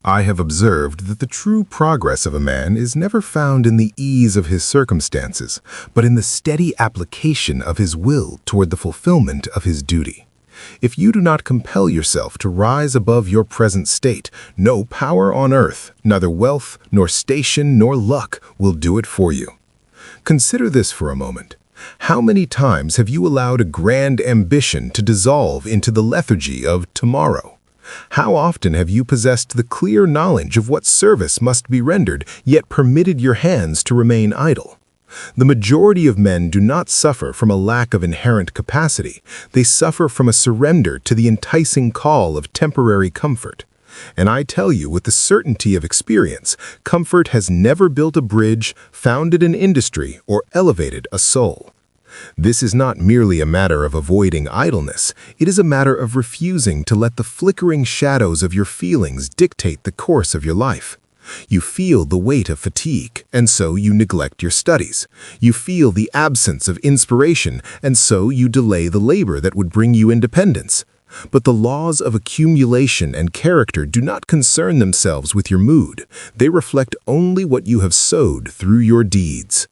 I have observed that the true progress of a man is never found in the ease of his circumstances, but in the steady application of his will toward the fulfillment of his duty. If you do not compel yourself to rise above your present state, no power on earth, neither wealth, nor station, nor luck will do it for you. Consider this for a moment. How many times have you allowed a grand ambition to dissolve into the lethargy of tomorrow? How often have you possessed the clear knowledge of what service must be rendered, yet permitted your hands to remain idle? The majority of men do not suffer from a lack of inherent capacity. They suffer from a surrender to the enticing call of temporary comfort. And I tell you with the certainty of experience, comfort has never built a bridge, founded an industry, or elevated a soul. This is not merely a matter of avoiding idleness. It is a matter of refusing to let the flickering shadows of your feelings dictate the course of your life. You feel the weight of fatigue, and so you neglect your studies. You feel the absence of inspiration, and so you delay the labor that would bring you independence. But the laws of accumulation and character do not concern themselves with your mood. They reflect only what you have sowed through your deeds.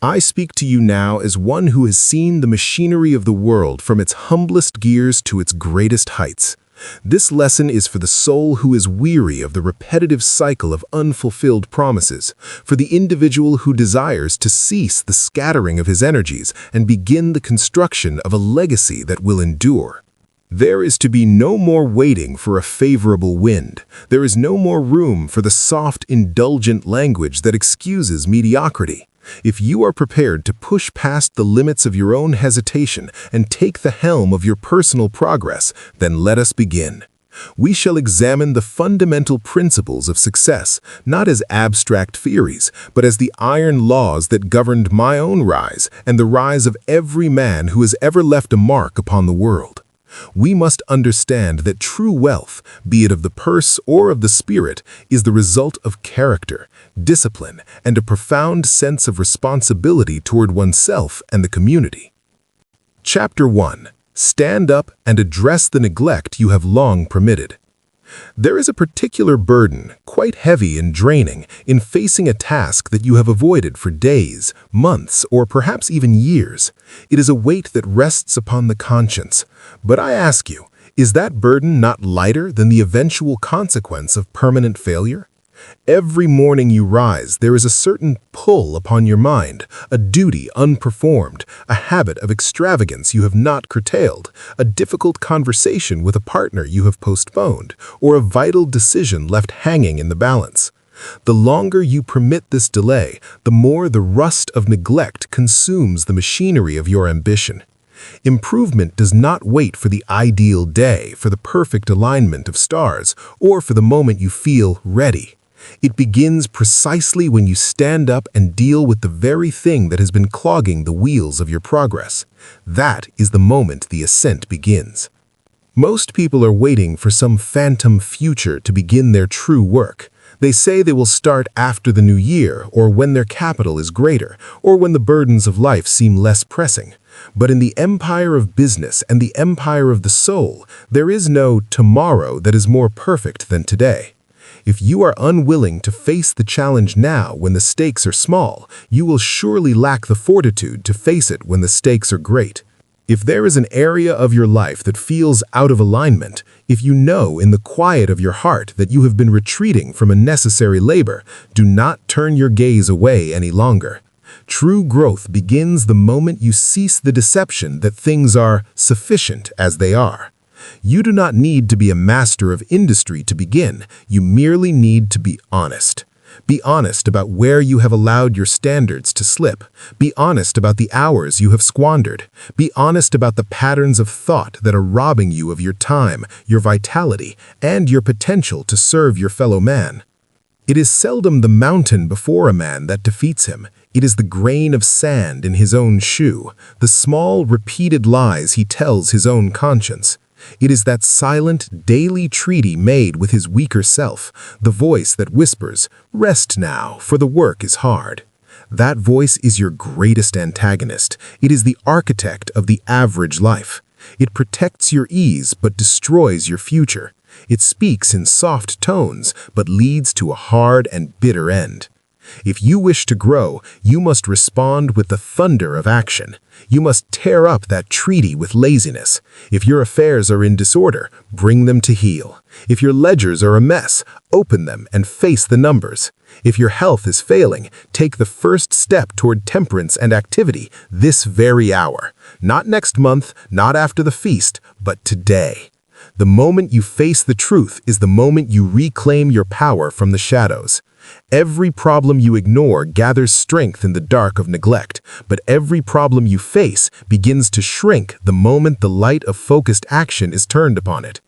I speak to you now as one who has seen the machinery of the world from its humblest gears to its greatest heights. This lesson is for the soul who is weary of the repetitive cycle of unfulfilled promises, for the individual who desires to cease the scattering of his energies and begin the construction of a legacy that will endure. There is to be no more waiting for a favorable wind. There is no more room for the soft, indulgent language that excuses mediocrity. If you are prepared to push past the limits of your own hesitation and take the helm of your personal progress, then let us begin. We shall examine the fundamental principles of success, not as abstract theories, but as the iron laws that governed my own rise and the rise of every man who has ever left a mark upon the world. We must understand that true wealth, be it of the purse or of the spirit, is the result of character, discipline, and a profound sense of responsibility toward oneself and the community. Chapter 1. Stand up and address the neglect you have long permitted. There is a particular burden, quite heavy and draining, in facing a task that you have avoided for days, months, or perhaps even years. It is a weight that rests upon the conscience. But I ask you, is that burden not lighter than the eventual consequence of permanent failure? Every morning you rise, there is a certain pull upon your mind, a duty unperformed, a habit of extravagance you have not curtailed, a difficult conversation with a partner you have postponed, or a vital decision left hanging in the balance. The longer you permit this delay, the more the rust of neglect consumes the machinery of your ambition. Improvement does not wait for the ideal day, for the perfect alignment of stars, or for the moment you feel ready. It begins precisely when you stand up and deal with the very thing that has been clogging the wheels of your progress. That is the moment the ascent begins. Most people are waiting for some phantom future to begin their true work. They say they will start after the new year, or when their capital is greater, or when the burdens of life seem less pressing. But in the empire of business and the empire of the soul, there is no tomorrow that is more perfect than today. If you are unwilling to face the challenge now when the stakes are small, you will surely lack the fortitude to face it when the stakes are great. If there is an area of your life that feels out of alignment, if you know in the quiet of your heart that you have been retreating from a necessary labor, do not turn your gaze away any longer. True growth begins the moment you cease the deception that things are sufficient as they are. You do not need to be a master of industry to begin. You merely need to be honest. Be honest about where you have allowed your standards to slip. Be honest about the hours you have squandered. Be honest about the patterns of thought that are robbing you of your time, your vitality, and your potential to serve your fellow man. It is seldom the mountain before a man that defeats him. It is the grain of sand in his own shoe, the small, repeated lies he tells his own conscience. It is that silent, daily treaty made with his weaker self, the voice that whispers, "Rest now, for the work is hard." That voice is your greatest antagonist. It is the architect of the average life. It protects your ease but destroys your future. It speaks in soft tones, but leads to a hard and bitter end. If you wish to grow, you must respond with the thunder of action. You must tear up that treaty with laziness. If your affairs are in disorder, bring them to heel. If your ledgers are a mess, open them and face the numbers. If your health is failing, take the first step toward temperance and activity this very hour. Not next month, not after the feast, but today. The moment you face the truth is the moment you reclaim your power from the shadows. Every problem you ignore gathers strength in the dark of neglect, but every problem you face begins to shrink the moment the light of focused action is turned upon it.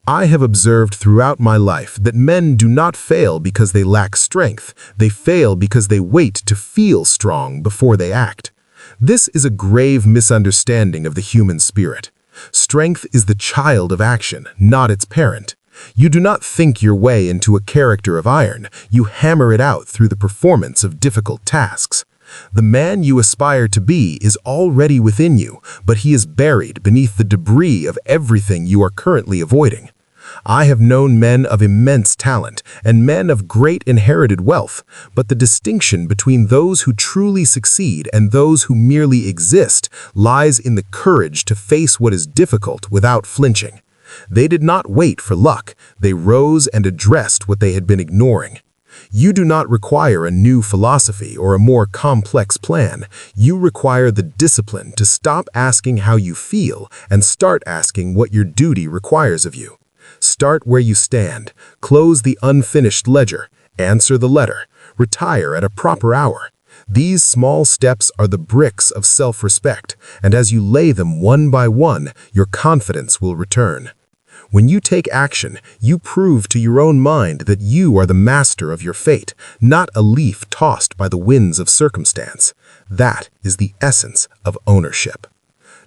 I have observed throughout my life that men do not fail because they lack strength. They fail because they wait to feel strong before they act. This is a grave misunderstanding of the human spirit. Strength is the child of action, not its parent. You do not think your way into a character of iron. You hammer it out through the performance of difficult tasks. The man you aspire to be is already within you, but he is buried beneath the debris of everything you are currently avoiding. I have known men of immense talent and men of great inherited wealth, but the distinction between those who truly succeed and those who merely exist lies in the courage to face what is difficult without flinching. They did not wait for luck. They rose and addressed what they had been ignoring. You do not require a new philosophy or a more complex plan. You require the discipline to stop asking how you feel and start asking what your duty requires of you. Start where you stand. Close the unfinished ledger. Answer the letter. Retire at a proper hour. These small steps are the bricks of self-respect, and as you lay them one by one, your confidence will return. When you take action, you prove to your own mind that you are the master of your fate, not a leaf tossed by the winds of circumstance. That is the essence of ownership.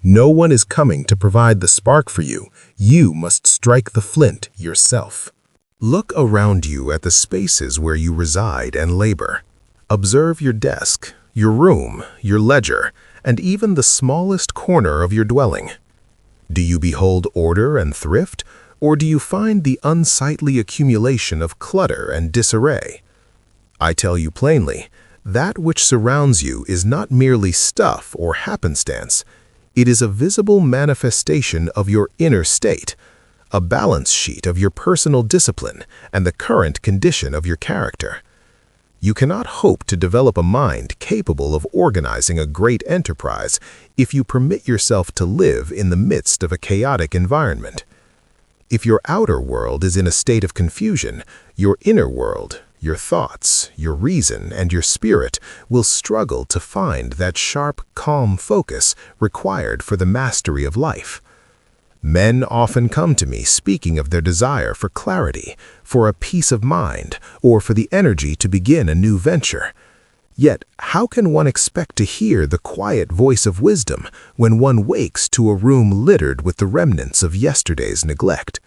No one is coming to provide the spark for you. You must strike the flint yourself. Look around you at the spaces where you reside and labor. Observe your desk, your room, your ledger, and even the smallest corner of your dwelling. Do you behold order and thrift, or do you find the unsightly accumulation of clutter and disarray? I tell you plainly, that which surrounds you is not merely stuff or happenstance. It is a visible manifestation of your inner state, a balance sheet of your personal discipline and the current condition of your character. You cannot hope to develop a mind capable of organizing a great enterprise if you permit yourself to live in the midst of a chaotic environment. If your outer world is in a state of confusion, your inner world, your thoughts, your reason, and your spirit will struggle to find that sharp, calm focus required for the mastery of life. Men often come to me speaking of their desire for clarity, for a peace of mind, or for the energy to begin a new venture. Yet, how can one expect to hear the quiet voice of wisdom when one wakes to a room littered with the remnants of yesterday's neglect?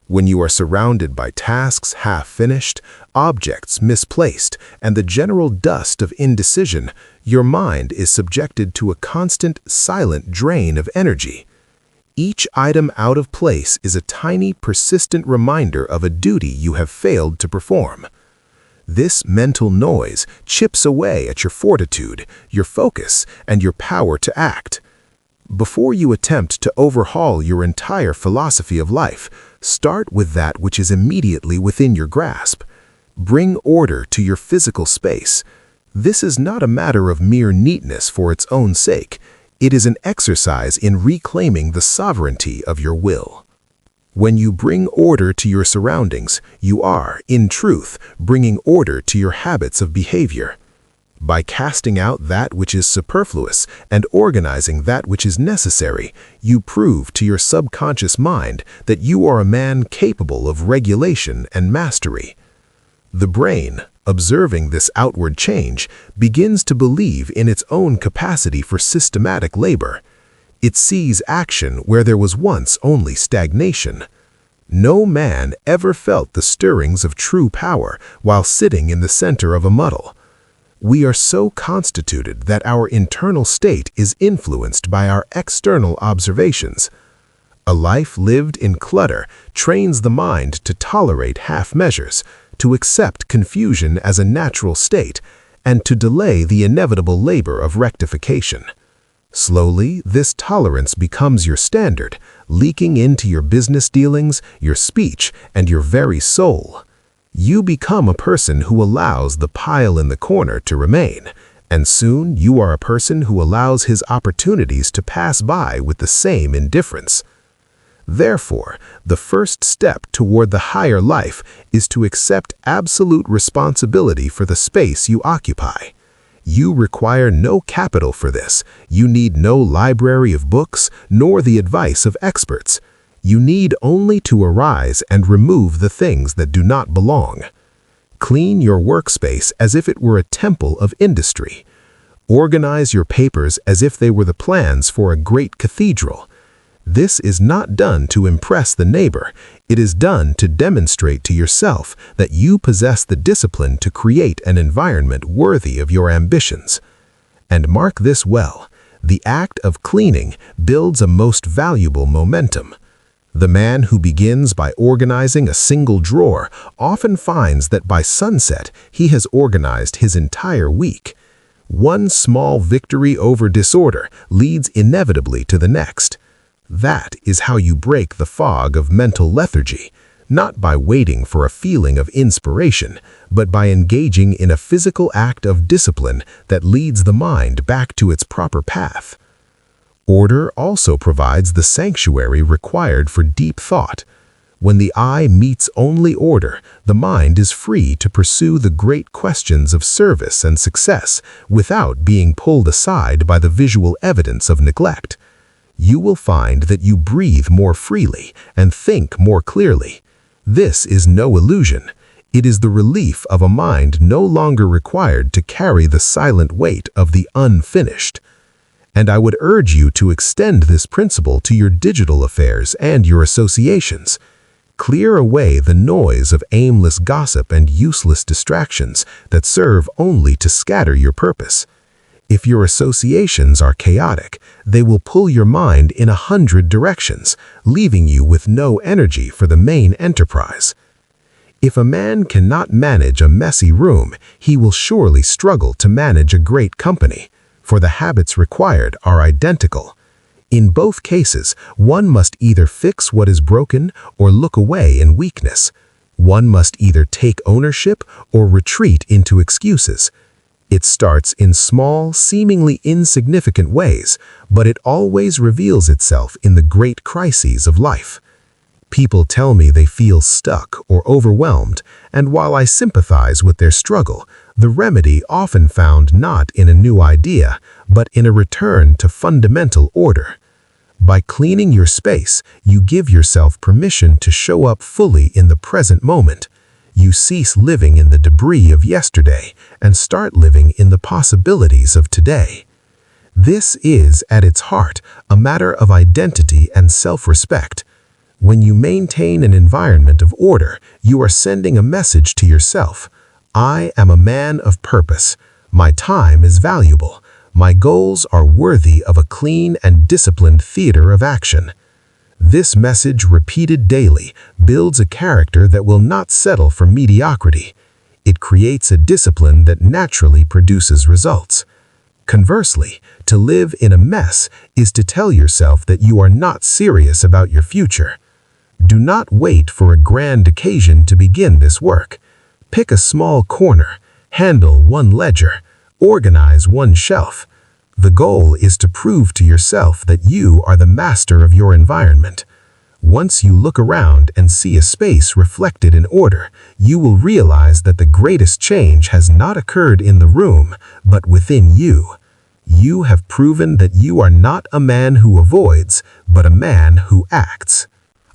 When you are surrounded by tasks half-finished, objects misplaced, and the general dust of indecision, your mind is subjected to a constant, silent drain of energy. Each item out of place is a tiny, persistent reminder of a duty you have failed to perform. This mental noise chips away at your fortitude, your focus, and your power to act. Before you attempt to overhaul your entire philosophy of life, start with that which is immediately within your grasp. Bring order to your physical space. This is not a matter of mere neatness for its own sake. It is an exercise in reclaiming the sovereignty of your will. When you bring order to your surroundings, you are, in truth, bringing order to your habits of behavior. By casting out that which is superfluous and organizing that which is necessary, you prove to your subconscious mind that you are a man capable of regulation and mastery. The brain, observing this outward change, begins to believe in its own capacity for systematic labor. It sees action where there was once only stagnation. No man ever felt the stirrings of true power while sitting in the center of a muddle. We are so constituted that our internal state is influenced by our external observations. A life lived in clutter trains the mind to tolerate half measures, to accept confusion as a natural state, and to delay the inevitable labor of rectification. Slowly, this tolerance becomes your standard, leaking into your business dealings, your speech, and your very soul. You become a person who allows the pile in the corner to remain, and soon you are a person who allows his opportunities to pass by with the same indifference. Therefore, the first step toward the higher life is to accept absolute responsibility for the space you occupy. You require no capital for this. You need no library of books, nor the advice of experts. You need only to arise and remove the things that do not belong. Clean your workspace as if it were a temple of industry. Organize your papers as if they were the plans for a great cathedral. This is not done to impress the neighbor. It is done to demonstrate to yourself that you possess the discipline to create an environment worthy of your ambitions. And mark this well, the act of cleaning builds a most valuable momentum. The man who begins by organizing a single drawer often finds that by sunset he has organized his entire week. One small victory over disorder leads inevitably to the next. That is how you break the fog of mental lethargy, not by waiting for a feeling of inspiration, but by engaging in a physical act of discipline that leads the mind back to its proper path. Order also provides the sanctuary required for deep thought. When the eye meets only order, the mind is free to pursue the great questions of service and success without being pulled aside by the visual evidence of neglect. You will find that you breathe more freely and think more clearly. This is no illusion. It is the relief of a mind no longer required to carry the silent weight of the unfinished. And I would urge you to extend this principle to your digital affairs and your associations. Clear away the noise of aimless gossip and useless distractions that serve only to scatter your purpose. If your associations are chaotic, they will pull your mind in 100 directions, leaving you with no energy for the main enterprise. If a man cannot manage a messy room, he will surely struggle to manage a great company, for the habits required are identical. In both cases, one must either fix what is broken or look away in weakness. One must either take ownership or retreat into excuses. It starts in small, seemingly insignificant ways, but it always reveals itself in the great crises of life. People tell me they feel stuck or overwhelmed, and while I sympathize with their struggle, the remedy often found not in a new idea, but in a return to fundamental order. By cleaning your space, you give yourself permission to show up fully in the present moment. You cease living in the debris of yesterday and start living in the possibilities of today. This is, at its heart, a matter of identity and self-respect. When you maintain an environment of order, you are sending a message to yourself. I am a man of purpose. My time is valuable. My goals are worthy of a clean and disciplined theater of action. This message, repeated daily, builds a character that will not settle for mediocrity. It creates a discipline that naturally produces results. Conversely, to live in a mess is to tell yourself that you are not serious about your future. Do not wait for a grand occasion to begin this work. Pick a small corner, handle one ledger, organize one shelf. The goal is to prove to yourself that you are the master of your environment. Once you look around and see a space reflected in order, you will realize that the greatest change has not occurred in the room, but within you. You have proven that you are not a man who avoids, but a man who acts.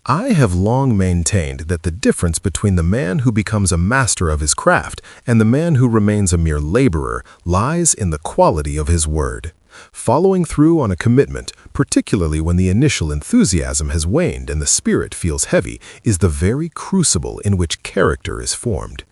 I have long maintained that the difference between the man who becomes a master of his craft and the man who remains a mere laborer lies in the quality of his word. Following through on a commitment, particularly when the initial enthusiasm has waned and the spirit feels heavy, is the very crucible in which character is formed.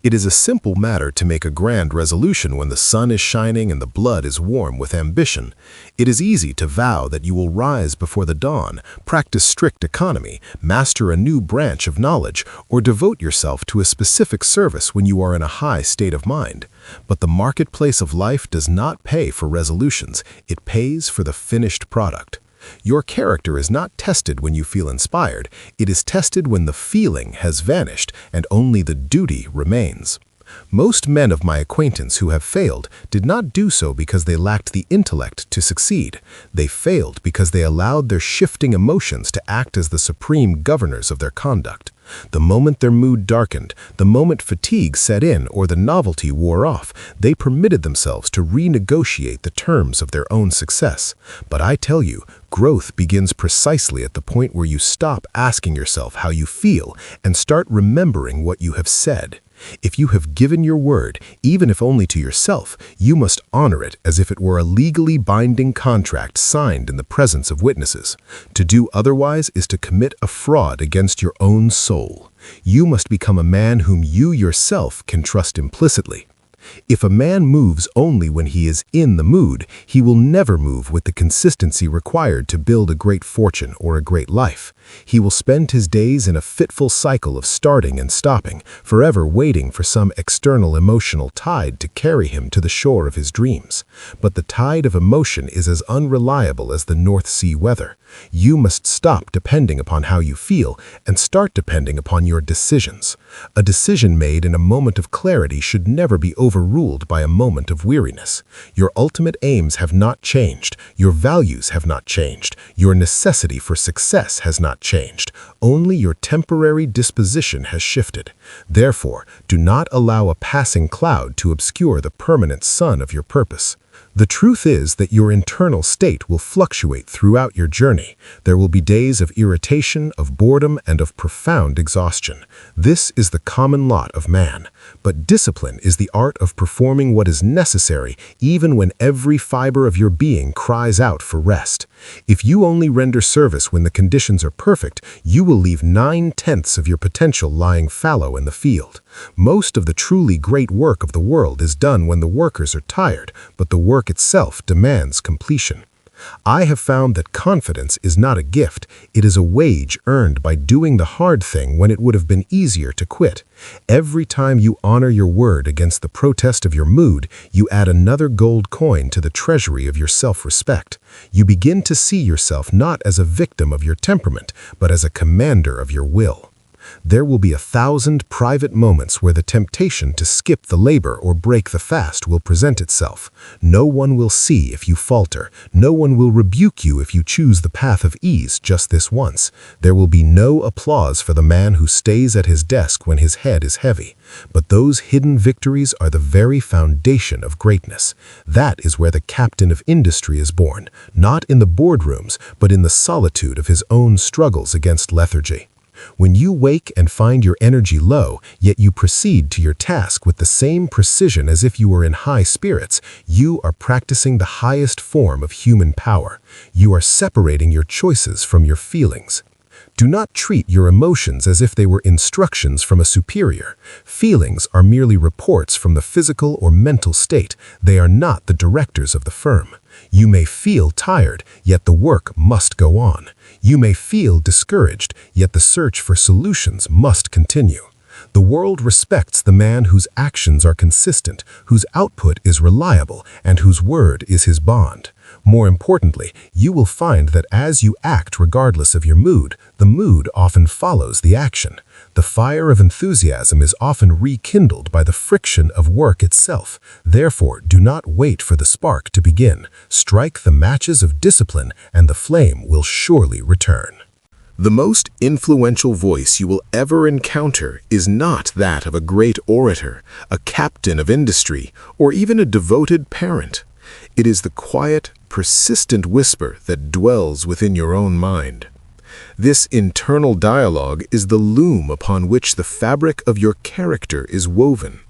It is a simple matter to make a grand resolution when the sun is shining and the blood is warm with ambition. It is easy to vow that you will rise before the dawn, practice strict economy, master a new branch of knowledge, or devote yourself to a specific service when you are in a high state of mind. But the marketplace of life does not pay for resolutions, it pays for the finished product. Your character is not tested when you feel inspired, it is tested when the feeling has vanished and only the duty remains. Most men of my acquaintance who have failed did not do so because they lacked the intellect to succeed. They failed because they allowed their shifting emotions to act as the supreme governors of their conduct. The moment their mood darkened, the moment fatigue set in or the novelty wore off, they permitted themselves to renegotiate the terms of their own success. But I tell you, growth begins precisely at the point where you stop asking yourself how you feel and start remembering what you have said. If you have given your word, even if only to yourself, you must honor it as if it were a legally binding contract signed in the presence of witnesses. To do otherwise is to commit a fraud against your own soul. You must become a man whom you yourself can trust implicitly. If a man moves only when he is in the mood, he will never move with the consistency required to build a great fortune or a great life. He will spend his days in a fitful cycle of starting and stopping, forever waiting for some external emotional tide to carry him to the shore of his dreams. But the tide of emotion is as unreliable as the North Sea weather. You must stop depending upon how you feel and start depending upon your decisions. A decision made in a moment of clarity should never be overruled by a moment of weariness. Your ultimate aims have not changed, your values have not changed, your necessity for success has not changed. Only your temporary disposition has shifted. Therefore, do not allow a passing cloud to obscure the permanent sun of your purpose. The truth is that your internal state will fluctuate throughout your journey. There will be days of irritation, of boredom, and of profound exhaustion. This is the common lot of man. But discipline is the art of performing what is necessary even when every fiber of your being cries out for rest. If you only render service when the conditions are perfect, you will leave 9/10 of your potential lying fallow in the field. Most of the truly great work of the world is done when the workers are tired, but the work itself demands completion. I have found that confidence is not a gift, it is a wage earned by doing the hard thing when it would have been easier to quit. Every time you honor your word against the protest of your mood, you add another gold coin to the treasury of your self-respect. You begin to see yourself not as a victim of your temperament, but as a commander of your will. There will be 1,000 private moments where the temptation to skip the labor or break the fast will present itself. No one will see if you falter. No one will rebuke you if you choose the path of ease just this once. There will be no applause for the man who stays at his desk when his head is heavy. But those hidden victories are the very foundation of greatness. That is where the captain of industry is born, not in the boardrooms, but in the solitude of his own struggles against lethargy. When you wake and find your energy low, yet you proceed to your task with the same precision as if you were in high spirits, you are practicing the highest form of human power. You are separating your choices from your feelings. Do not treat your emotions as if they were instructions from a superior. Feelings are merely reports from the physical or mental state. They are not the directors of the firm. You may feel tired, yet the work must go on. You may feel discouraged, yet the search for solutions must continue. The world respects the man whose actions are consistent, whose output is reliable, and whose word is his bond. More importantly, you will find that as you act regardless of your mood, the mood often follows the action. The fire of enthusiasm is often rekindled by the friction of work itself. Therefore, do not wait for the spark to begin. Strike the matches of discipline, and the flame will surely return. The most influential voice you will ever encounter is not that of a great orator, a captain of industry, or even a devoted parent. It is the quiet, persistent whisper that dwells within your own mind. This internal dialogue is the loom upon which the fabric of your character is woven.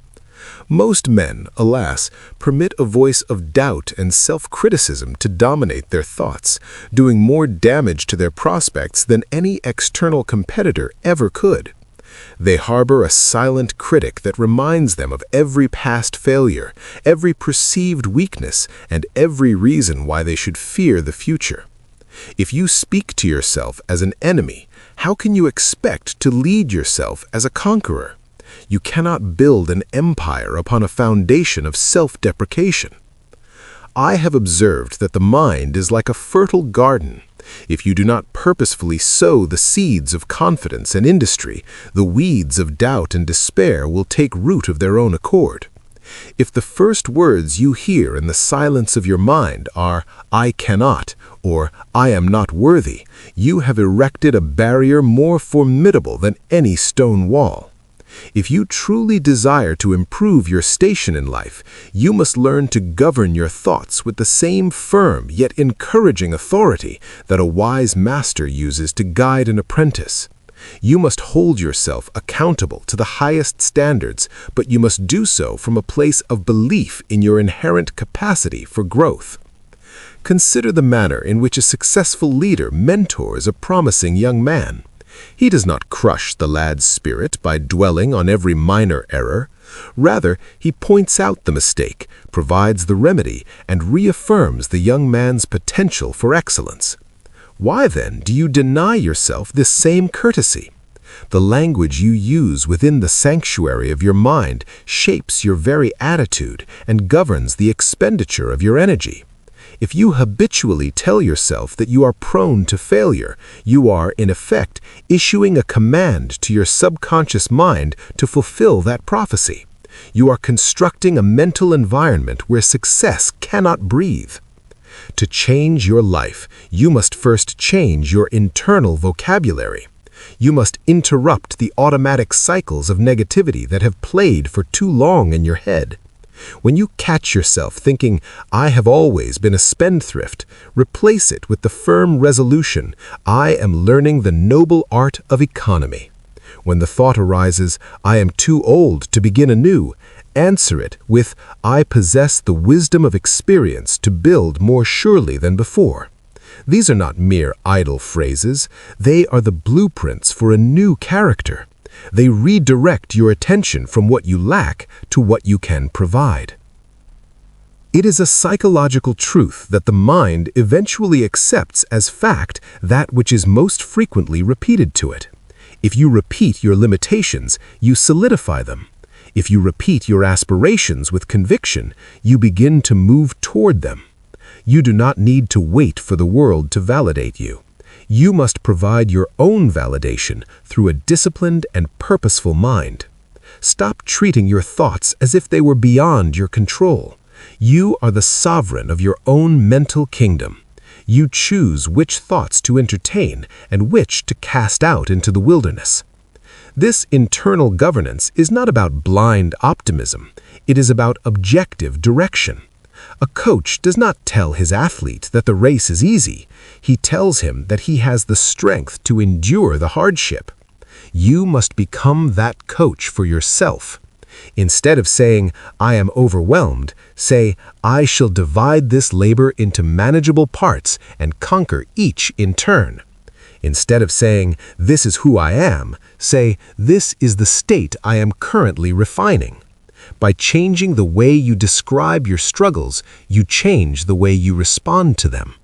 Most men, alas, permit a voice of doubt and self-criticism to dominate their thoughts, doing more damage to their prospects than any external competitor ever could. They harbor a silent critic that reminds them of every past failure, every perceived weakness, and every reason why they should fear the future. If you speak to yourself as an enemy, how can you expect to lead yourself as a conqueror? You cannot build an empire upon a foundation of self-deprecation. I have observed that the mind is like a fertile garden. If you do not purposefully sow the seeds of confidence and industry, the weeds of doubt and despair will take root of their own accord. If the first words you hear in the silence of your mind are, "I cannot," or "I am not worthy," you have erected a barrier more formidable than any stone wall. If you truly desire to improve your station in life, you must learn to govern your thoughts with the same firm yet encouraging authority that a wise master uses to guide an apprentice. You must hold yourself accountable to the highest standards, but you must do so from a place of belief in your inherent capacity for growth. Consider the manner in which a successful leader mentors a promising young man. He does not crush the lad's spirit by dwelling on every minor error. Rather, he points out the mistake, provides the remedy, and reaffirms the young man's potential for excellence. Why then do you deny yourself this same courtesy? The language you use within the sanctuary of your mind shapes your very attitude and governs the expenditure of your energy. If you habitually tell yourself that you are prone to failure, you are, in effect, issuing a command to your subconscious mind to fulfill that prophecy. You are constructing a mental environment where success cannot breathe. To change your life, you must first change your internal vocabulary. You must interrupt the automatic cycles of negativity that have played for too long in your head. When you catch yourself thinking, "I have always been a spendthrift," replace it with the firm resolution, "I am learning the noble art of economy." When the thought arises, "I am too old to begin anew," answer it with, "I possess the wisdom of experience to build more surely than before." These are not mere idle phrases. They are the blueprints for a new character. They redirect your attention from what you lack to what you can provide. It is a psychological truth that the mind eventually accepts as fact that which is most frequently repeated to it. If you repeat your limitations, you solidify them. If you repeat your aspirations with conviction, you begin to move toward them. You do not need to wait for the world to validate you. You must provide your own validation through a disciplined and purposeful mind. Stop treating your thoughts as if they were beyond your control. You are the sovereign of your own mental kingdom. You choose which thoughts to entertain and which to cast out into the wilderness. This internal governance is not about blind optimism. It is about objective direction. A coach does not tell his athlete that the race is easy. He tells him that he has the strength to endure the hardship. You must become that coach for yourself. Instead of saying, "I am overwhelmed," say, "I shall divide this labor into manageable parts and conquer each in turn." Instead of saying, "This is who I am," say, "This is the state I am currently refining." By changing the way you describe your struggles, you change the way you respond to them.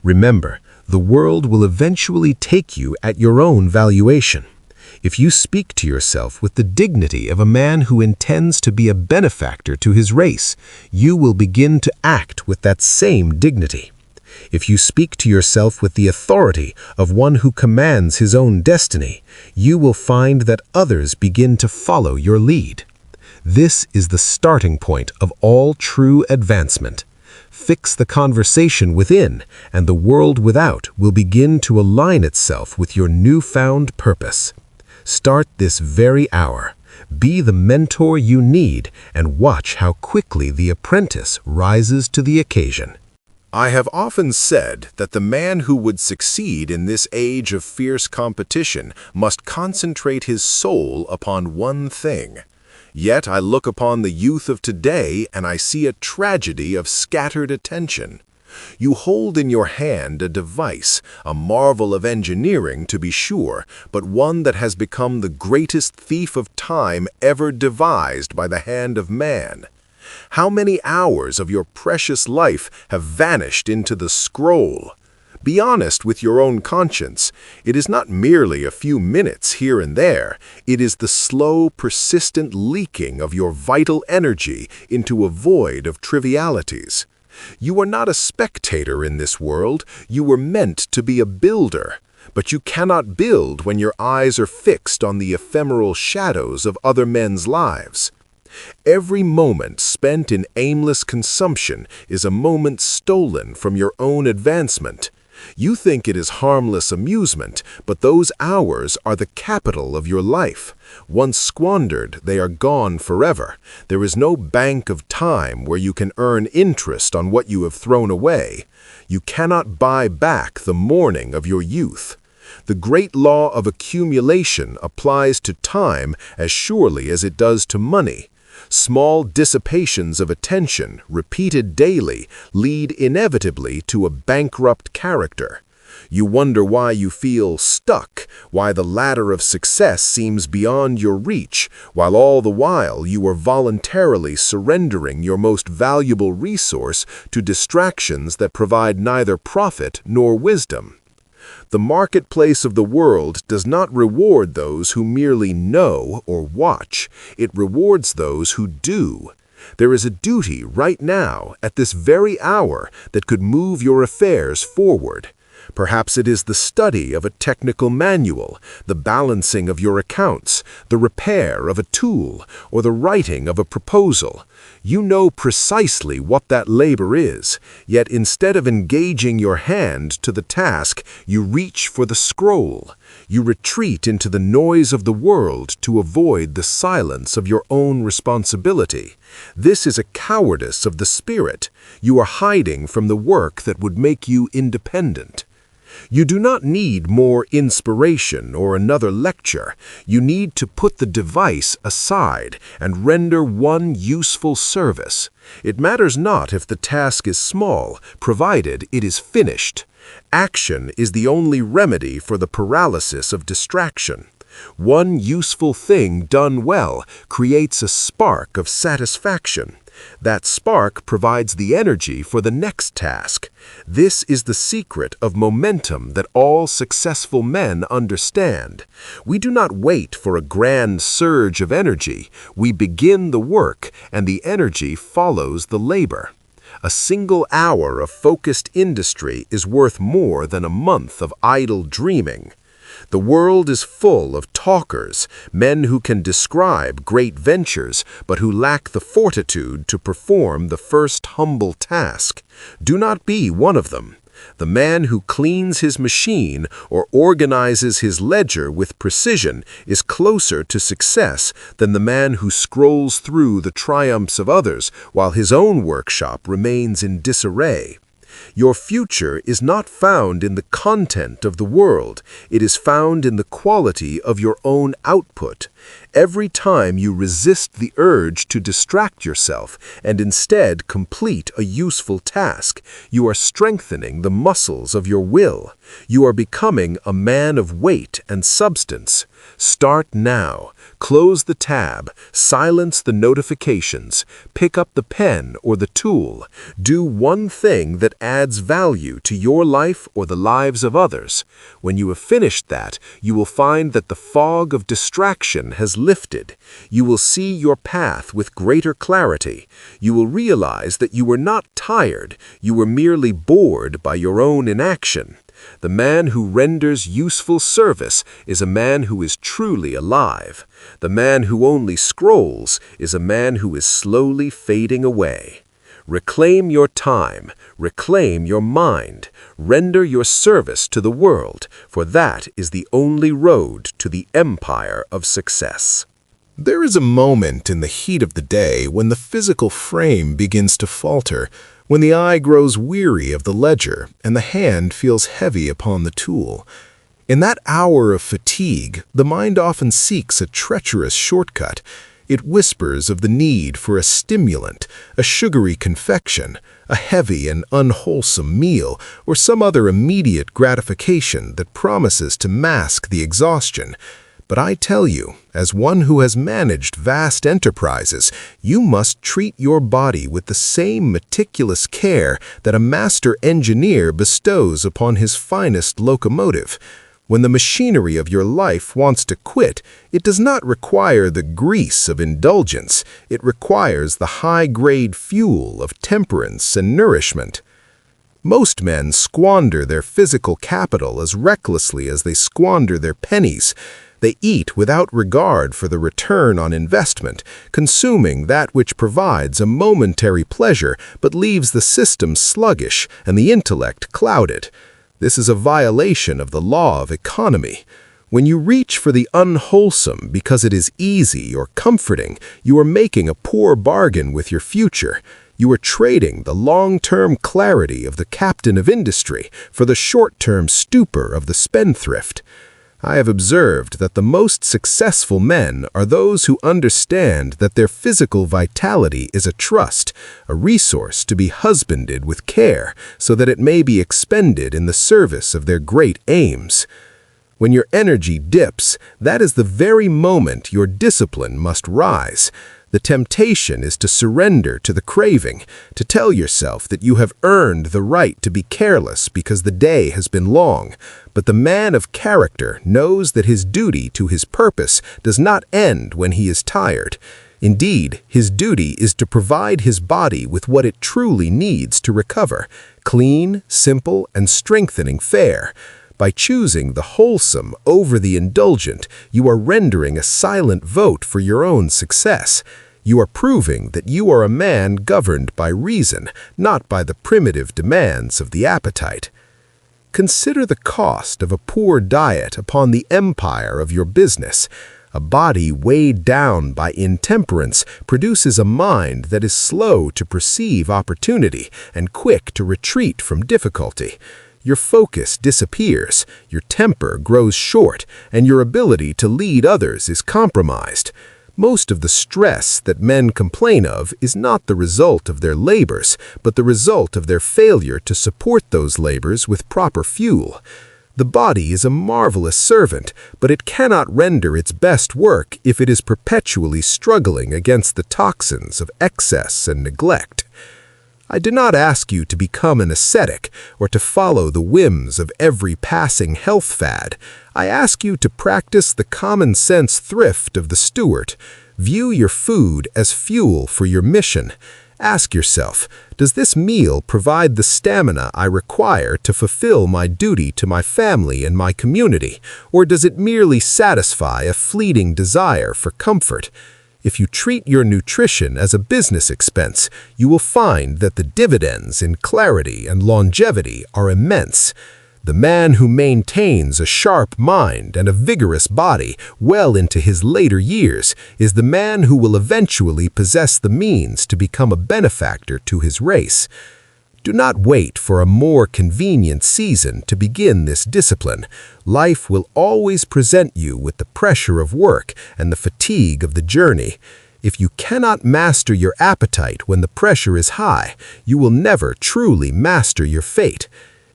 Remember, the world will eventually take you at your own valuation. If you speak to yourself with the dignity of a man who intends to be a benefactor to his race, you will begin to act with that same dignity. If you speak to yourself with the authority of one who commands his own destiny, you will find that others begin to follow your lead. This is the starting point of all true advancement. Fix the conversation within, and the world without will begin to align itself with your newfound purpose. Start this very hour. Be the mentor you need, and watch how quickly the apprentice rises to the occasion. I have often said that the man who would succeed in this age of fierce competition must concentrate his soul upon one thing. Yet I look upon the youth of today and I see a tragedy of scattered attention. You hold in your hand a device, a marvel of engineering to be sure, but one that has become the greatest thief of time ever devised by the hand of man. How many hours of your precious life have vanished into the scroll? Be honest with your own conscience. It is not merely a few minutes here and there. It is the slow, persistent leaking of your vital energy into a void of trivialities. You are not a spectator in this world. You were meant to be a builder. But you cannot build when your eyes are fixed on the ephemeral shadows of other men's lives. Every moment spent in aimless consumption is a moment stolen from your own advancement. You think it is harmless amusement, but those hours are the capital of your life. Once squandered, they are gone forever. There is no bank of time where you can earn interest on what you have thrown away. You cannot buy back the morning of your youth. The great law of accumulation applies to time as surely as it does to money. Small dissipations of attention, repeated daily, lead inevitably to a bankrupt character. You wonder why you feel stuck, why the ladder of success seems beyond your reach, while all the while you are voluntarily surrendering your most valuable resource to distractions that provide neither profit nor wisdom. The marketplace of the world does not reward those who merely know or watch. It rewards those who do. There is a duty right now, at this very hour, that could move your affairs forward. Perhaps it is the study of a technical manual, the balancing of your accounts, the repair of a tool, or the writing of a proposal. You know precisely what that labor is, yet instead of engaging your hand to the task, you reach for the scroll. You retreat into the noise of the world to avoid the silence of your own responsibility. This is a cowardice of the spirit. You are hiding from the work that would make you independent. You do not need more inspiration or another lecture. You need to put the device aside and render one useful service. It matters not if the task is small, provided it is finished. Action is the only remedy for the paralysis of distraction. One useful thing done well creates a spark of satisfaction. That spark provides the energy for the next task. This is the secret of momentum that all successful men understand. We do not wait for a grand surge of energy. We begin the work, and the energy follows the labor. A single hour of focused industry is worth more than a month of idle dreaming. The world is full of talkers, men who can describe great ventures, but who lack the fortitude to perform the first humble task. Do not be one of them. The man who cleans his machine or organizes his ledger with precision is closer to success than the man who scrolls through the triumphs of others while his own workshop remains in disarray. Your future is not found in the content of the world. It is found in the quality of your own output. Every time you resist the urge to distract yourself and instead complete a useful task, you are strengthening the muscles of your will. You are becoming a man of weight and substance. Start now. Close the tab, silence the notifications, pick up the pen or the tool. Do one thing that adds value to your life or the lives of others. When you have finished that, you will find that the fog of distraction has lifted. You will see your path with greater clarity. You will realize that you were not tired, you were merely bored by your own inaction. The man who renders useful service is a man who is truly alive. The man who only scrolls is a man who is slowly fading away. Reclaim your time, reclaim your mind, render your service to the world, for that is the only road to the empire of success. There is a moment in the heat of the day when the physical frame begins to falter, when the eye grows weary of the ledger and the hand feels heavy upon the tool. In that hour of fatigue, the mind often seeks a treacherous shortcut. It whispers of the need for a stimulant, a sugary confection, a heavy and unwholesome meal, or some other immediate gratification that promises to mask the exhaustion. But I tell you, as one who has managed vast enterprises, you must treat your body with the same meticulous care that a master engineer bestows upon his finest locomotive. When the machinery of your life wants to quit, it does not require the grease of indulgence. It requires the high-grade fuel of temperance and nourishment. Most men squander their physical capital as recklessly as they squander their pennies. They eat without regard for the return on investment, consuming that which provides a momentary pleasure but leaves the system sluggish and the intellect clouded. This is a violation of the law of economy. When you reach for the unwholesome because it is easy or comforting, you are making a poor bargain with your future. You are trading the long-term clarity of the captain of industry for the short-term stupor of the spendthrift. I have observed that the most successful men are those who understand that their physical vitality is a trust, a resource to be husbanded with care so that it may be expended in the service of their great aims. When your energy dips, that is the very moment your discipline must rise. The temptation is to surrender to the craving, to tell yourself that you have earned the right to be careless because the day has been long. But the man of character knows that his duty to his purpose does not end when he is tired. Indeed, his duty is to provide his body with what it truly needs to recover, clean, simple, and strengthening fare. By choosing the wholesome over the indulgent, you are rendering a silent vote for your own success. You are proving that you are a man governed by reason, not by the primitive demands of the appetite. Consider the cost of a poor diet upon the empire of your business. A body weighed down by intemperance produces a mind that is slow to perceive opportunity and quick to retreat from difficulty. Your focus disappears, your temper grows short, and your ability to lead others is compromised. Most of the stress that men complain of is not the result of their labors, but the result of their failure to support those labors with proper fuel. The body is a marvelous servant, but it cannot render its best work if it is perpetually struggling against the toxins of excess and neglect. I do not ask you to become an ascetic or to follow the whims of every passing health fad. I ask you to practice the common-sense thrift of the steward. View your food as fuel for your mission. Ask yourself, does this meal provide the stamina I require to fulfill my duty to my family and my community, or does it merely satisfy a fleeting desire for comfort? If you treat your nutrition as a business expense, you will find that the dividends in clarity and longevity are immense. The man who maintains a sharp mind and a vigorous body well into his later years is the man who will eventually possess the means to become a benefactor to his race. Do not wait for a more convenient season to begin this discipline. Life will always present you with the pressure of work and the fatigue of the journey. If you cannot master your appetite when the pressure is high, you will never truly master your fate.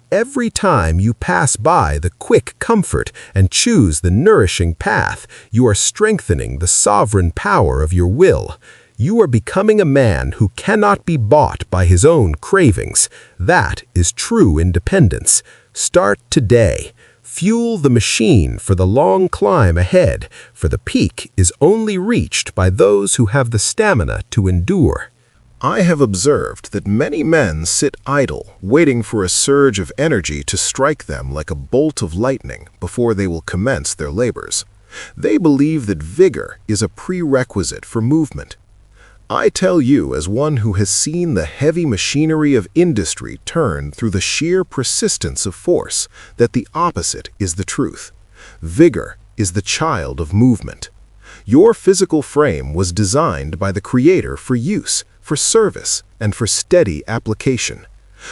Every time you pass by the quick comfort and choose the nourishing path, you are strengthening the sovereign power of your will. You are becoming a man who cannot be bought by his own cravings. That is true independence. Start today. Fuel the machine for the long climb ahead, for the peak is only reached by those who have the stamina to endure. I have observed that many men sit idle, waiting for a surge of energy to strike them like a bolt of lightning before they will commence their labors. They believe that vigor is a prerequisite for movement. I tell you, as one who has seen the heavy machinery of industry turn through the sheer persistence of force, that the opposite is the truth. Vigor is the child of movement. Your physical frame was designed by the Creator for use, for service, and for steady application.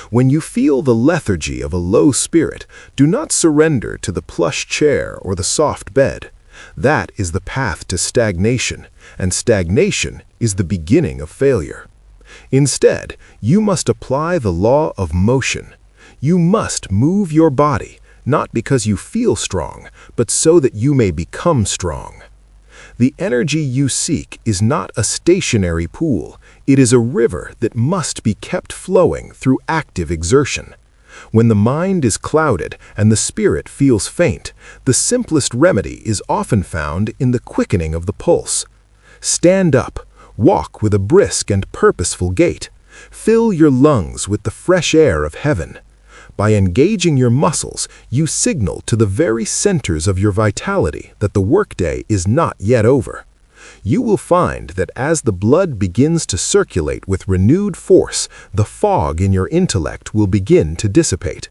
When you feel the lethargy of a low spirit, do not surrender to the plush chair or the soft bed. That is the path to stagnation, and stagnation is the beginning of failure. Instead, you must apply the law of motion. You must move your body, not because you feel strong, but so that you may become strong. The energy you seek is not a stationary pool. It is a river that must be kept flowing through active exertion. When the mind is clouded and the spirit feels faint, the simplest remedy is often found in the quickening of the pulse. Stand up, walk with a brisk and purposeful gait. Fill your lungs with the fresh air of heaven. By engaging your muscles, you signal to the very centers of your vitality that the workday is not yet over. You will find that as the blood begins to circulate with renewed force, the fog in your intellect will begin to dissipate.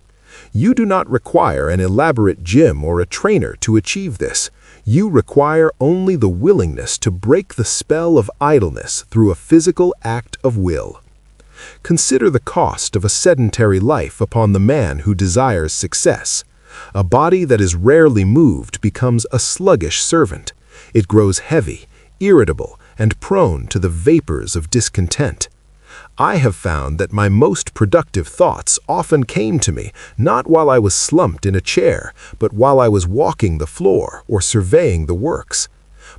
You do not require an elaborate gym or a trainer to achieve this. You require only the willingness to break the spell of idleness through a physical act of will. Consider the cost of a sedentary life upon the man who desires success. A body that is rarely moved becomes a sluggish servant. It grows heavy, irritable, and prone to the vapors of discontent. I have found that my most productive thoughts often came to me not while I was slumped in a chair, but while I was walking the floor or surveying the works.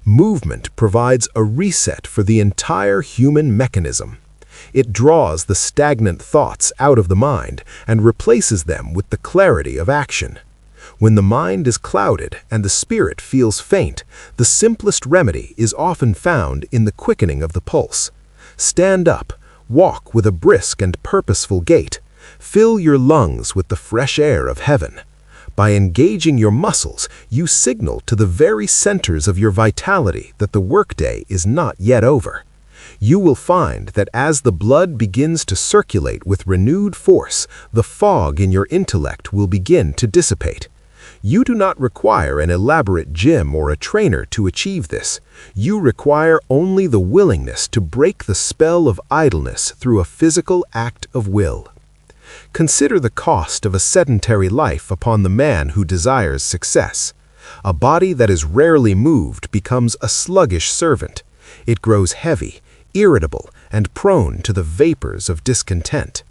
Movement provides a reset for the entire human mechanism. It draws the stagnant thoughts out of the mind and replaces them with the clarity of action. When the mind is clouded and the spirit feels faint, the simplest remedy is often found in the quickening of the pulse. Stand up, walk with a brisk and purposeful gait. Fill your lungs with the fresh air of heaven. By engaging your muscles, you signal to the very centers of your vitality that the workday is not yet over. You will find that as the blood begins to circulate with renewed force, the fog in your intellect will begin to dissipate. You do not require an elaborate gym or a trainer to achieve this. You require only the willingness to break the spell of idleness through a physical act of will. Consider the cost of a sedentary life upon the man who desires success. A body that is rarely moved becomes a sluggish servant. It grows heavy, irritable, and prone to the vapors of discontent.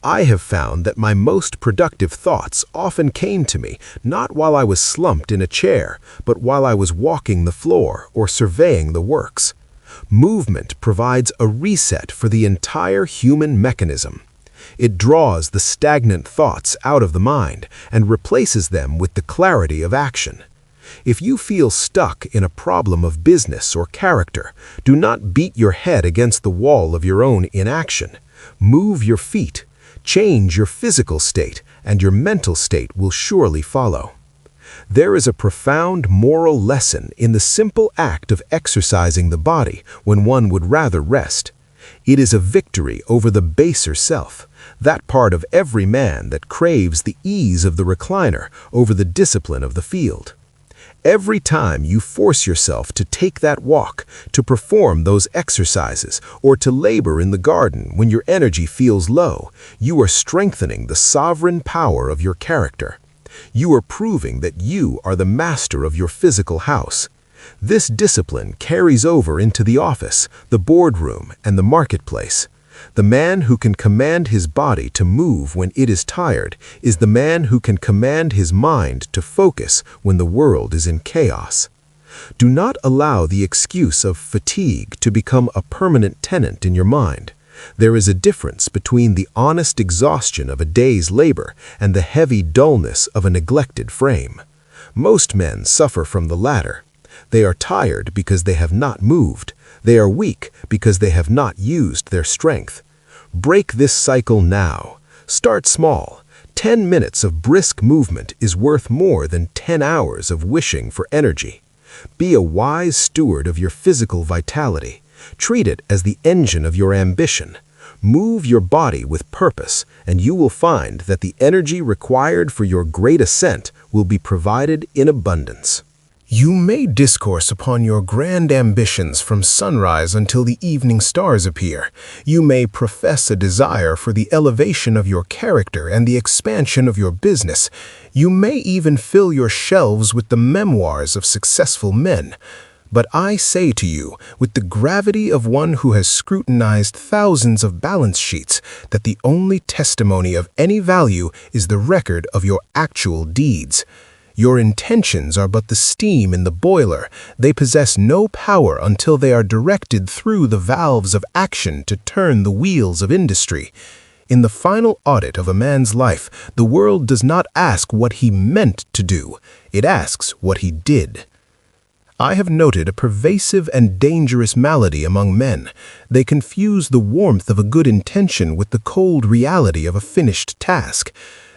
I have found that my most productive thoughts often came to me not while I was slumped in a chair, but while I was walking the floor or surveying the works. Movement provides a reset for the entire human mechanism. It draws the stagnant thoughts out of the mind and replaces them with the clarity of action. If you feel stuck in a problem of business or character, do not beat your head against the wall of your own inaction. Move your feet. Change your physical state, and your mental state will surely follow. There is a profound moral lesson in the simple act of exercising the body when one would rather rest. It is a victory over the baser self, that part of every man that craves the ease of the recliner over the discipline of the field. Every time you force yourself to take that walk, to perform those exercises, or to labor in the garden when your energy feels low, you are strengthening the sovereign power of your character. You are proving that you are the master of your physical house. This discipline carries over into the office, the boardroom, and the marketplace. The man who can command his body to move when it is tired is the man who can command his mind to focus when the world is in chaos. Do not allow the excuse of fatigue to become a permanent tenant in your mind. There is a difference between the honest exhaustion of a day's labor and the heavy dullness of a neglected frame. Most men suffer from the latter. They are tired because they have not moved. They are weak because they have not used their strength. Break this cycle now. Start small. 10 minutes of brisk movement is worth more than 10 hours of wishing for energy. Be a wise steward of your physical vitality. Treat it as the engine of your ambition. Move your body with purpose, and you will find that the energy required for your great ascent will be provided in abundance. You may discourse upon your grand ambitions from sunrise until the evening stars appear. You may profess a desire for the elevation of your character and the expansion of your business. You may even fill your shelves with the memoirs of successful men. But I say to you, with the gravity of one who has scrutinized thousands of balance sheets, that the only testimony of any value is the record of your actual deeds. Your intentions are but the steam in the boiler. They possess no power until they are directed through the valves of action to turn the wheels of industry. In the final audit of a man's life, the world does not ask what he meant to do. It asks what he did. I have noted a pervasive and dangerous malady among men. They confuse the warmth of a good intention with the cold reality of a finished task.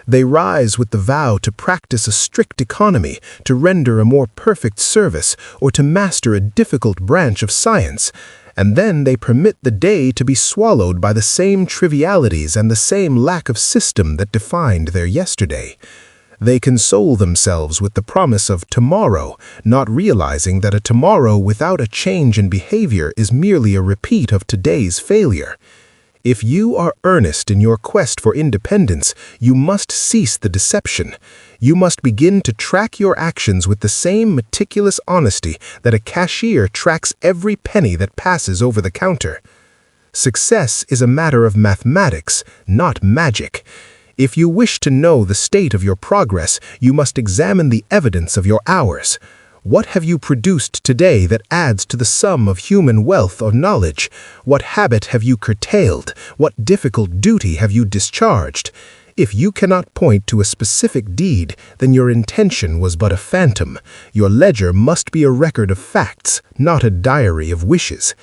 They rise with the vow to practice a strict economy, to render a more perfect service, or to master a difficult branch of science, and then they permit the day to be swallowed by the same trivialities and the same lack of system that defined their yesterday. They console themselves with the promise of tomorrow, not realizing that a tomorrow without a change in behavior is merely a repeat of today's failure. If you are earnest in your quest for independence, you must cease the deception. You must begin to track your actions with the same meticulous honesty that a cashier tracks every penny that passes over the counter. Success is a matter of mathematics, not magic. If you wish to know the state of your progress, you must examine the evidence of your hours. What have you produced today that adds to the sum of human wealth or knowledge? What habit have you curtailed? What difficult duty have you discharged? If you cannot point to a specific deed, then your intention was but a phantom. Your ledger must be a record of facts, not a diary of wishes.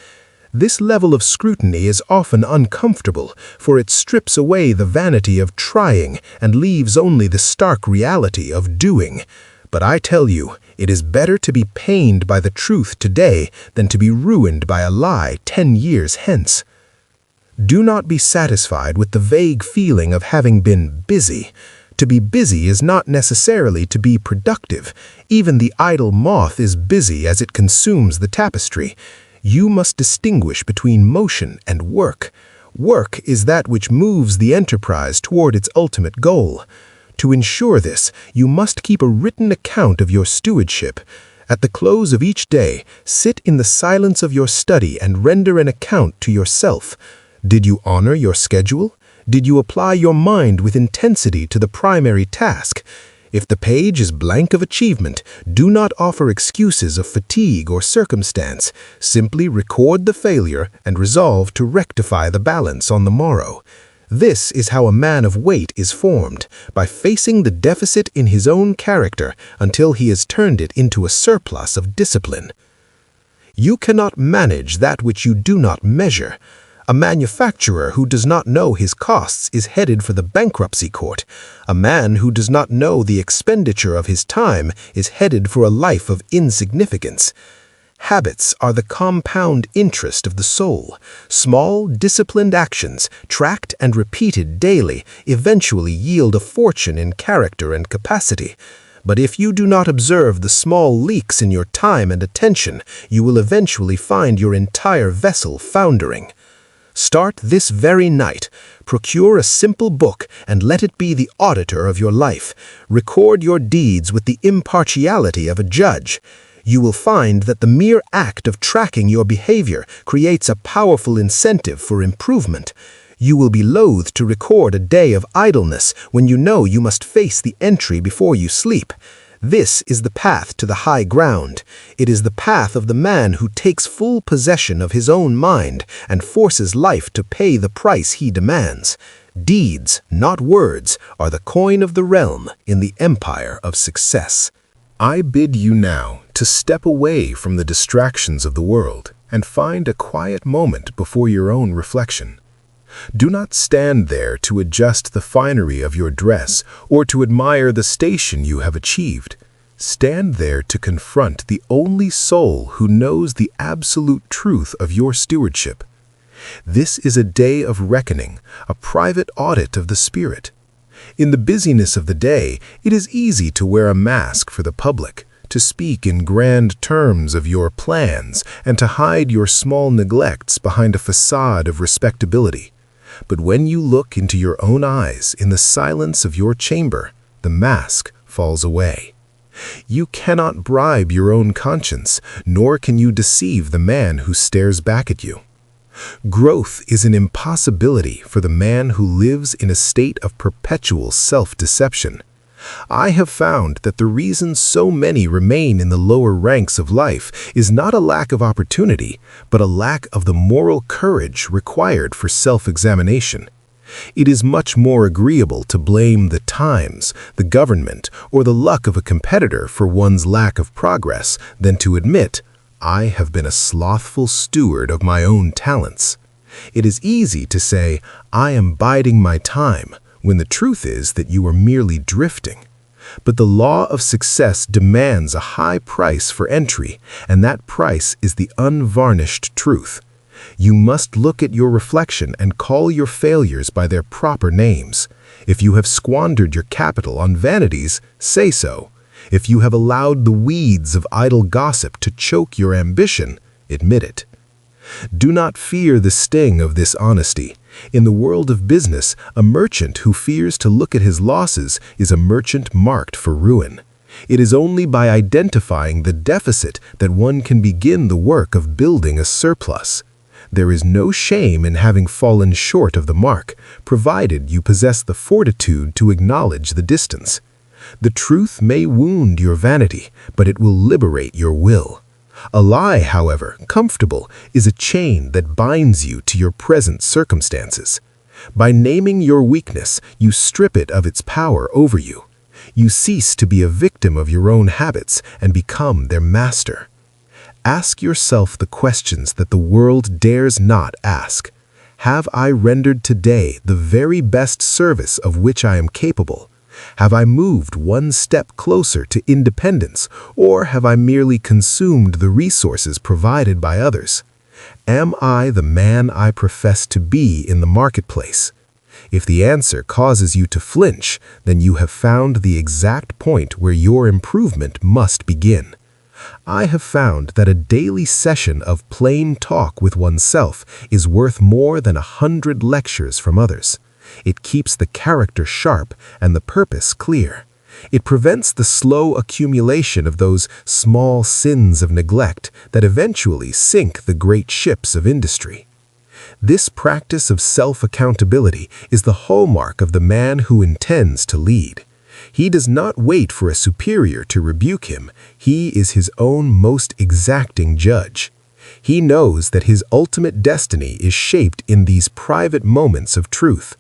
This level of scrutiny is often uncomfortable, for it strips away the vanity of trying and leaves only the stark reality of doing. But I tell you, it is better to be pained by the truth today than to be ruined by a lie 10 years hence. Do not be satisfied with the vague feeling of having been busy. To be busy is not necessarily to be productive. Even the idle moth is busy as it consumes the tapestry. You must distinguish between motion and work. Work is that which moves the enterprise toward its ultimate goal. To ensure this, you must keep a written account of your stewardship. At the close of each day, sit in the silence of your study and render an account to yourself. Did you honor your schedule? Did you apply your mind with intensity to the primary task? If the page is blank of achievement, do not offer excuses of fatigue or circumstance. Simply record the failure and resolve to rectify the balance on the morrow. This is how a man of weight is formed, by facing the deficit in his own character until he has turned it into a surplus of discipline. You cannot manage that which you do not measure. A manufacturer who does not know his costs is headed for the bankruptcy court. A man who does not know the expenditure of his time is headed for a life of insignificance. Habits are the compound interest of the soul. Small, disciplined actions, tracked and repeated daily, eventually yield a fortune in character and capacity. But if you do not observe the small leaks in your time and attention, you will eventually find your entire vessel foundering. Start this very night. Procure a simple book and let it be the auditor of your life. Record your deeds with the impartiality of a judge. You will find that the mere act of tracking your behavior creates a powerful incentive for improvement. You will be loath to record a day of idleness when you know you must face the entry before you sleep. This is the path to the high ground. It is the path of the man who takes full possession of his own mind and forces life to pay the price he demands. Deeds, not words, are the coin of the realm in the empire of success. I bid you now to step away from the distractions of the world and find a quiet moment before your own reflection. Do not stand there to adjust the finery of your dress or to admire the station you have achieved. Stand there to confront the only soul who knows the absolute truth of your stewardship. This is a day of reckoning, a private audit of the spirit. In the busyness of the day, it is easy to wear a mask for the public, to speak in grand terms of your plans, and to hide your small neglects behind a facade of respectability. But when you look into your own eyes in the silence of your chamber, the mask falls away. You cannot bribe your own conscience, nor can you deceive the man who stares back at you. Growth is an impossibility for the man who lives in a state of perpetual self-deception. I have found that the reason so many remain in the lower ranks of life is not a lack of opportunity, but a lack of the moral courage required for self-examination. It is much more agreeable to blame the times, the government, or the luck of a competitor for one's lack of progress than to admit, I have been a slothful steward of my own talents. It is easy to say, I am biding my time, when the truth is that you are merely drifting. But the law of success demands a high price for entry, and that price is the unvarnished truth. You must look at your reflection and call your failures by their proper names. If you have squandered your capital on vanities, say so. If you have allowed the weeds of idle gossip to choke your ambition, admit it. Do not fear the sting of this honesty. In the world of business, a merchant who fears to look at his losses is a merchant marked for ruin. It is only by identifying the deficit that one can begin the work of building a surplus. There is no shame in having fallen short of the mark, provided you possess the fortitude to acknowledge the distance. The truth may wound your vanity, but it will liberate your will. A lie, however, comfortable, is a chain that binds you to your present circumstances. By naming your weakness, you strip it of its power over you. You cease to be a victim of your own habits and become their master. Ask yourself the questions that the world dares not ask. Have I rendered today the very best service of which I am capable? Have I moved one step closer to independence, or have I merely consumed the resources provided by others? Am I the man I profess to be in the marketplace? If the answer causes you to flinch, then you have found the exact point where your improvement must begin. I have found that a daily session of plain talk with oneself is worth more than 100 lectures from others. It keeps the character sharp and the purpose clear. It prevents the slow accumulation of those small sins of neglect that eventually sink the great ships of industry. This practice of self-accountability is the hallmark of the man who intends to lead. He does not wait for a superior to rebuke him. He is his own most exacting judge. He knows that his ultimate destiny is shaped in these private moments of truth.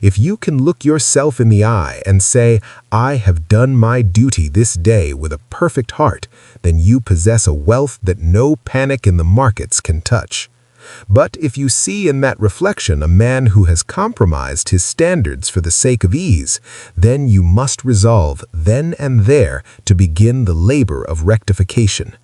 If you can look yourself in the eye and say, I have done my duty this day with a perfect heart, then you possess a wealth that no panic in the markets can touch. But if you see in that reflection a man who has compromised his standards for the sake of ease, then you must resolve then and there to begin the labor of rectification.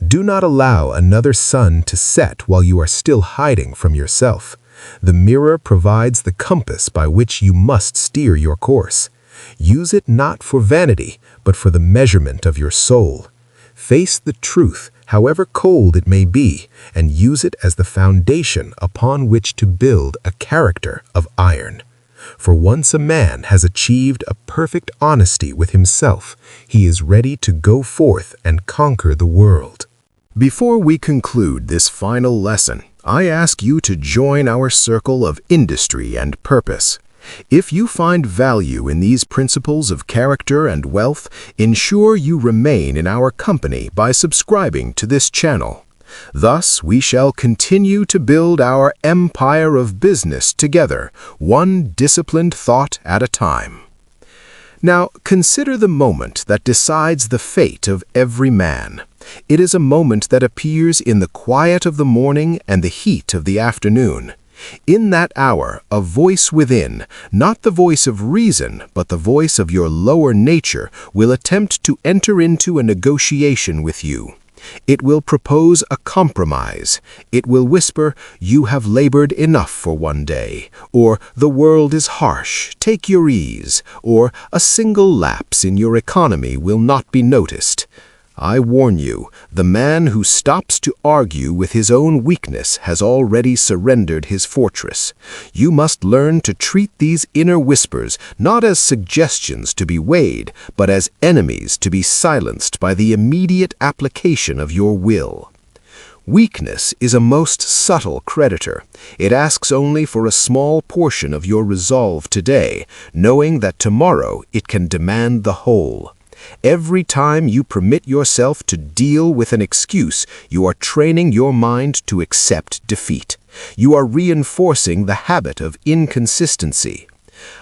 Do not allow another sun to set while you are still hiding from yourself. The mirror provides the compass by which you must steer your course. Use it not for vanity, but for the measurement of your soul. Face the truth, however cold it may be, and use it as the foundation upon which to build a character of iron. For once a man has achieved a perfect honesty with himself, he is ready to go forth and conquer the world. Before we conclude this final lesson, I ask you to join our circle of industry and purpose. If you find value in these principles of character and wealth, ensure you remain in our company by subscribing to this channel. Thus, we shall continue to build our empire of business together, one disciplined thought at a time. Now, consider the moment that decides the fate of every man. It is a moment that appears in the quiet of the morning and the heat of the afternoon. In that hour, a voice within, not the voice of reason, but the voice of your lower nature, will attempt to enter into a negotiation with you. It will propose a compromise. It will whisper, "You have labored enough for one day," or "The world is harsh, take your ease," or "A single lapse in your economy will not be noticed." I warn you, the man who stops to argue with his own weakness has already surrendered his fortress. You must learn to treat these inner whispers not as suggestions to be weighed, but as enemies to be silenced by the immediate application of your will. Weakness is a most subtle creditor. It asks only for a small portion of your resolve today, knowing that tomorrow it can demand the whole. Every time you permit yourself to deal with an excuse, you are training your mind to accept defeat. You are reinforcing the habit of inconsistency.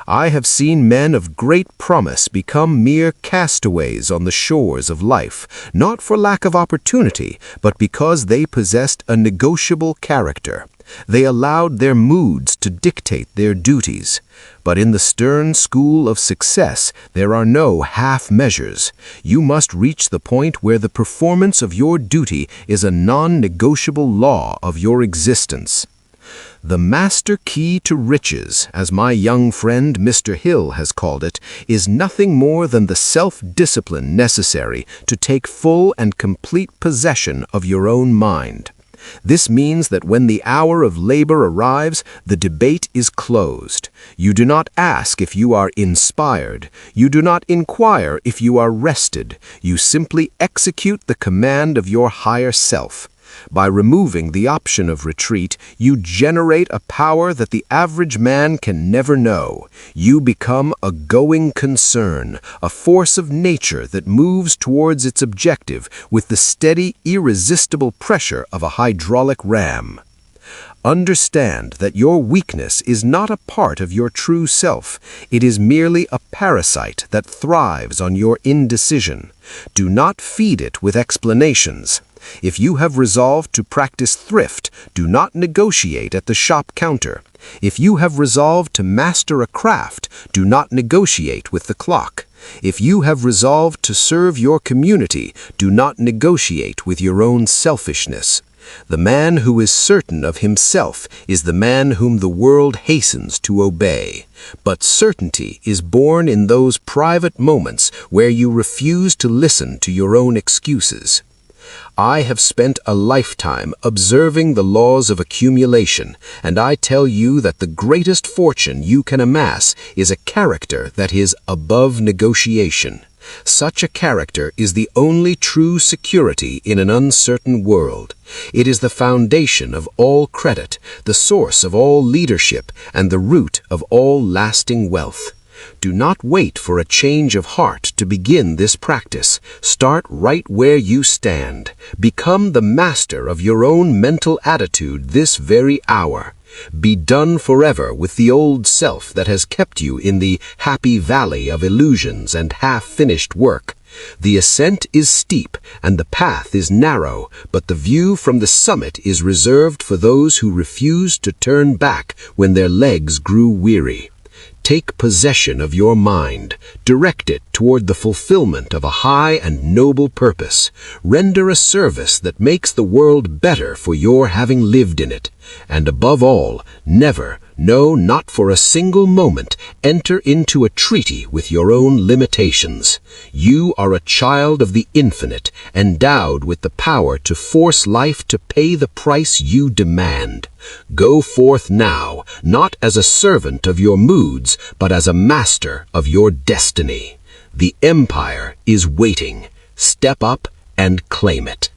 I have seen men of great promise become mere castaways on the shores of life, not for lack of opportunity, but because they possessed a negotiable character. They allowed their moods to dictate their duties. But in the stern school of success, there are no half measures. You must reach the point where the performance of your duty is a non-negotiable law of your existence. The master key to riches, as my young friend Mr. Hill has called it, is nothing more than the self-discipline necessary to take full and complete possession of your own mind. This means that when the hour of labor arrives, the debate is closed. You do not ask if you are inspired. You do not inquire if you are rested. You simply execute the command of your higher self. By removing the option of retreat, you generate a power that the average man can never know. You become a going concern, a force of nature that moves towards its objective with the steady, irresistible pressure of a hydraulic ram. Understand that your weakness is not a part of your true self. It is merely a parasite that thrives on your indecision. Do not feed it with explanations. If you have resolved to practice thrift, do not negotiate at the shop counter. If you have resolved to master a craft, do not negotiate with the clock. If you have resolved to serve your community, do not negotiate with your own selfishness. The man who is certain of himself is the man whom the world hastens to obey. But certainty is born in those private moments where you refuse to listen to your own excuses. I have spent a lifetime observing the laws of accumulation, and I tell you that the greatest fortune you can amass is a character that is above negotiation. Such a character is the only true security in an uncertain world. It is the foundation of all credit, the source of all leadership, and the root of all lasting wealth. Do not wait for a change of heart to begin this practice. Start right where you stand. Become the master of your own mental attitude this very hour. Be done forever with the old self that has kept you in the happy valley of illusions and half-finished work. The ascent is steep and the path is narrow, but the view from the summit is reserved for those who refuse to turn back when their legs grew weary. Take possession of your mind. Direct it toward the fulfillment of a high and noble purpose. Render a service that makes the world better for your having lived in it. And above all, never, no, not for a single moment, enter into a treaty with your own limitations. You are a child of the infinite, endowed with the power to force life to pay the price you demand. Go forth now, not as a servant of your moods, but as a master of your destiny. The empire is waiting. Step up and claim it.